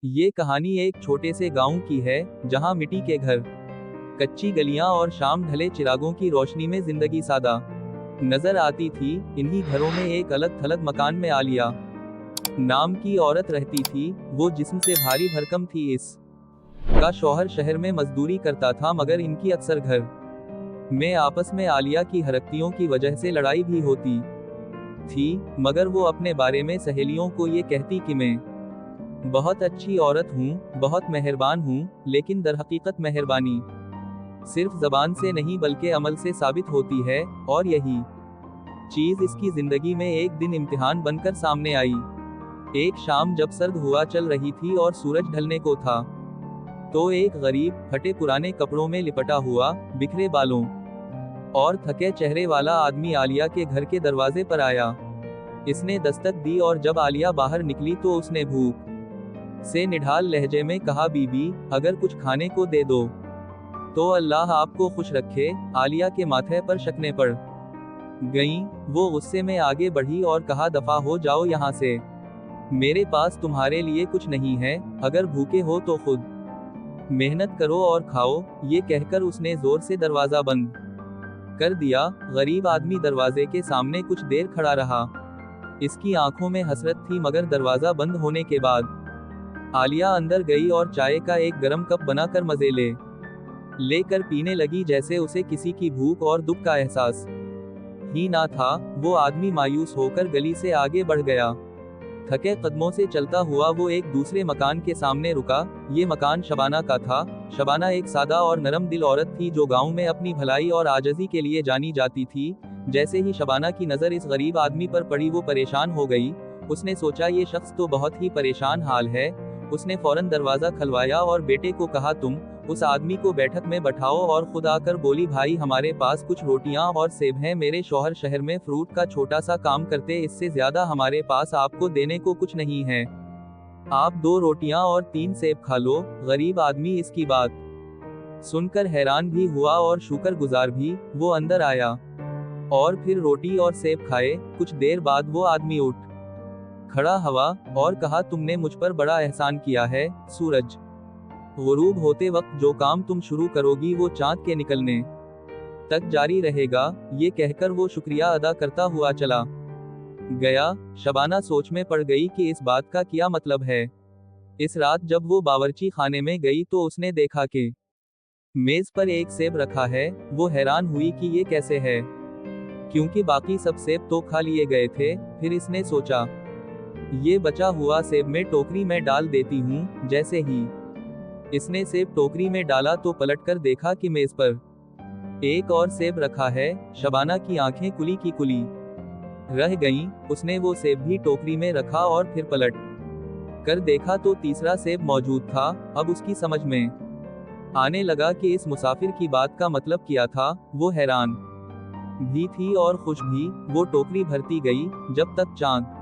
ये कहानी एक छोटे से गांव की है, जहां मिट्टी के घर, कच्ची गलियां और शाम ढले चिरागों की रोशनी में जिंदगी सादा नजर आती थी। इन्हीं घरों में एक अलग थलग मकान में आलिया नाम की औरत रहती थी। वो जिस्म से भारी भरकम थी। इस का शौहर शहर में मजदूरी करता था, मगर इनकी अक्सर घर में आपस में आलिया की हरकतियों की वजह से लड़ाई भी होती थी। मगर वो अपने बारे में सहेलियों को ये कहती कि मैं बहुत अच्छी औरत हूँ, बहुत मेहरबान हूँ, लेकिन दरहकीकत मेहरबानी सिर्फ जबान से नहीं बल्कि अमल से साबित होती है। और यही चीज इसकी जिंदगी में एक दिन इम्तिहान बनकर सामने आई। एक शाम जब सर्द हुआ चल रही थी और सूरज ढलने को था, तो एक गरीब फटे पुराने कपड़ों में लिपटा हुआ, बिखरे बालों और थके चेहरे वाला आदमी आलिया के घर के दरवाजे पर आया। इसने दस्तक दी और जब आलिया बाहर निकली तो उसने भूख से निढाल लहजे में कहा, बीबी, अगर कुछ खाने को दे दो तो अल्लाह आपको खुश रखे। आलिया के माथे पर शक्ने पड़ गईं। वो गुस्से में आगे बढ़ी और कहा, दफा हो जाओ यहाँ से, मेरे पास तुम्हारे लिए कुछ नहीं है। अगर भूखे हो तो खुद मेहनत करो और खाओ। ये कहकर उसने जोर से दरवाजा बंद कर दिया। गरीब आदमी दरवाजे के सामने कुछ देर खड़ा रहा। इसकी आंखों में हसरत थी, मगर दरवाजा बंद होने के बाद आलिया अंदर गई और चाय का एक गरम कप बनाकर मजे लेकर पीने लगी, जैसे उसे किसी की भूख और दुख का एहसास ही ना था। वो आदमी मायूस होकर गली से आगे बढ़ गया। थके कदमों से चलता हुआ वो एक दूसरे मकान के सामने रुका। ये मकान शबाना का था। शबाना एक सादा और नरम दिल औरत थी, जो गांव में अपनी भलाई और आजजी के लिए जानी जाती थी। जैसे ही शबाना की नज़र इस गरीब आदमी पर पड़ी, वो परेशान हो गई। उसने सोचा, ये शख्स तो बहुत ही परेशान हाल है। उसने फौरन दरवाजा खलवाया और बेटे को कहा, तुम उस आदमी को बैठक में बैठाओ। और खुद आकर बोली, भाई, हमारे पास कुछ रोटियां और सेब हैं। मेरे शौहर शहर में फ्रूट का छोटा सा काम करते, इससे ज्यादा हमारे पास आपको देने को कुछ नहीं है। आप 2 रोटियां और 3 सेब खा लो। गरीब आदमी इसकी बात सुनकर हैरान भी हुआ और शुक्रगुजार भी। वो अंदर आया और फिर रोटी और सेब खाए। कुछ देर बाद वो आदमी उठ खड़ा हुआ और कहा, तुमने मुझ पर बड़ा एहसान किया है। सूरज गुरूब होते वक्त जो काम तुम शुरू करोगी, वो चांद के निकलने तक जारी रहेगा। ये कहकर वो शुक्रिया अदा करता हुआ चला गया। शबाना सोच में पड़ गई कि इस बात का क्या मतलब है। इस रात जब वो बावर्ची खाने में गई तो उसने देखा कि मेज पर एक सेब रखा है। वो हैरान हुई कि ये कैसे है, क्योंकि बाकी सब सेब तो खा लिए गए थे। फिर इसने सोचा, ये बचा हुआ सेब में टोकरी में डाल देती हूँ। जैसे ही इसने सेब टोकरी में डाला तो पलटकर देखा कि मेज पर एक और सेब रखा है। शबाना की आंखें कुली की कुली रह गईं। उसने वो सेब भी टोकरी में रखा और फिर पलट कर देखा तो तीसरा सेब मौजूद था। अब उसकी समझ में आने लगा कि इस मुसाफिर की बात का मतलब क्या था। वो हैरान भी थी और खुश भी। वो टोकरी भरती गई जब तक चांद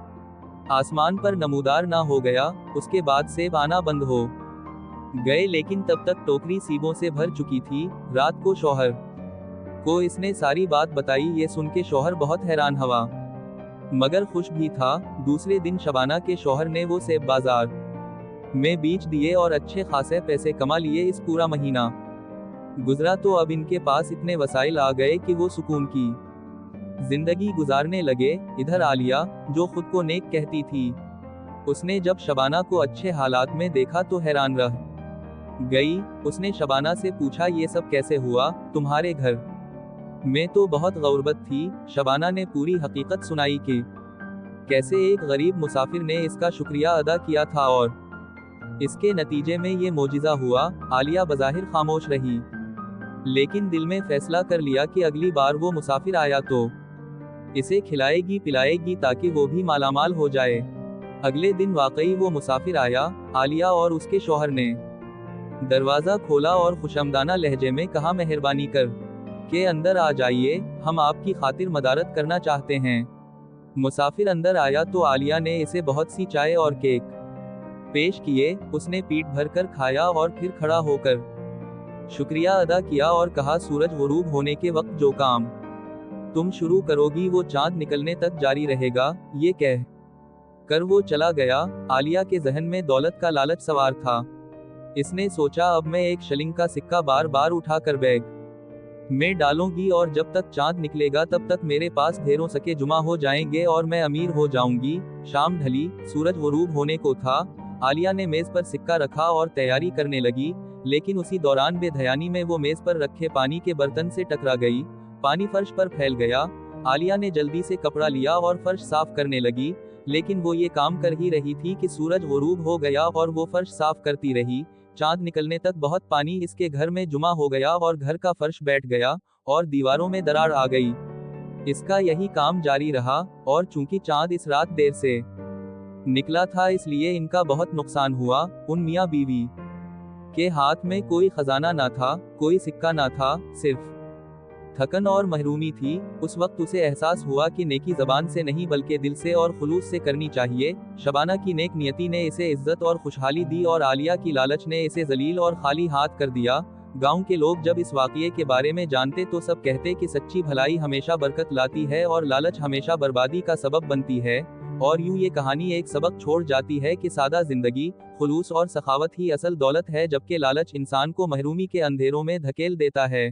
आसमान पर नमूदार ना हो गया। उसके बाद सेब आना बंद हो गए, लेकिन तब तक टोकरी सीबों से भर चुकी थी। रात को शौहर को इसने सारी बात बताई। ये सुन के शौहर बहुत हैरान हुआ, मगर खुश भी था। दूसरे दिन शबाना के शौहर ने वो सेब बाजार में बेच दिए और अच्छे खासे पैसे कमा लिए। इस पूरा महीना गुजरा तो अब इनके पास इतने वसाइल आ गए कि वो सुकून की जिंदगी गुजारने लगे। इधर आलिया, जो खुद को नेक कहती थी, उसने जब शबाना को अच्छे हालात में देखा तो हैरान रह गई। उसने शबाना से पूछा, ये सब कैसे हुआ? तुम्हारे घर में तो बहुत गौरबत थी। शबाना ने पूरी हकीकत सुनाई कि कैसे एक गरीब मुसाफिर ने इसका शुक्रिया अदा किया था और इसके नतीजे में ये मोजिज़ा हुआ। आलिया बज़ाहिर खामोश रही, लेकिन दिल में फैसला कर लिया कि अगली बार वो मुसाफिर आया तो इसे खिलाएगी पिलाएगी, ताकि वो भी मालामाल हो जाए। अगले दिन वाकई वो मुसाफिर आया। आलिया और उसके शौहर ने दरवाजा खोला और खुशमदाना लहजे में कहा, मेहरबानी कर के अंदर आ जाइए, हम आपकी खातिर मदारत करना चाहते हैं। मुसाफिर अंदर आया तो आलिया ने इसे बहुत सी चाय और केक पेश किए। उसने पीठ भरकर खाया और फिर खड़ा होकर शुक्रिया अदा किया और कहा, सूरज गुरूब होने के वक्त जो काम तुम शुरू करोगी वो चांद निकलने तक जारी रहेगा। ये कह कर वो चला गया। आलिया के जहन में दौलत का लालच सवार था। इसने सोचा अब मैं एक शिलिंग का सिक्का बार बार उठाकर बैग में डालूंगी और जब तक चांद निकलेगा तब तक मेरे पास ढेरों सके जुमा हो जाएंगे और मैं अमीर हो जाऊंगी। शाम ढली, सूरज गुरूब होने को था। आलिया ने मेज पर सिक्का रखा और तैयारी करने लगी, लेकिन उसी दौरान बेध्यानी में वो मेज पर रखे पानी के बर्तन से टकरा गई। पानी फर्श पर फैल गया। आलिया ने जल्दी से कपड़ा लिया और फर्श साफ करने लगी, लेकिन वो ये काम कर ही रही थी कि सूरज गुरूब हो गया और वो फर्श साफ करती रही। चांद निकलने तक बहुत पानी इसके घर में जुमा हो गया और घर का फर्श बैठ गया और दीवारों में दरार आ गई। इसका यही काम जारी रहा, और चूंकि चांद इस रात देर से निकला था इसलिए इनका बहुत नुकसान हुआ। उन मियाँ बीवी के हाथ में कोई खजाना ना था, कोई सिक्का ना था, सिर्फ थकन और महरूमी थी। उस वक्त उसे एहसास हुआ कि नेकी जबान से नहीं बल्कि दिल से और खुलूस से करनी चाहिए। शबाना की नेक नियति ने इसे इज्जत और खुशहाली दी और आलिया की लालच ने इसे जलील और खाली हाथ कर दिया। गांव के लोग जब इस वाकये के बारे में जानते तो सब कहते कि सच्ची भलाई हमेशा बरकत लाती है और लालच हमेशा बर्बादी का सबब बनती है। और यूं ये कहानी एक सबक छोड़ जाती है कि सादा जिंदगी, खुलूस और सखावत ही असल दौलत है, जबकि लालच इंसान को महरूमी के अंधेरों में धकेल देता है।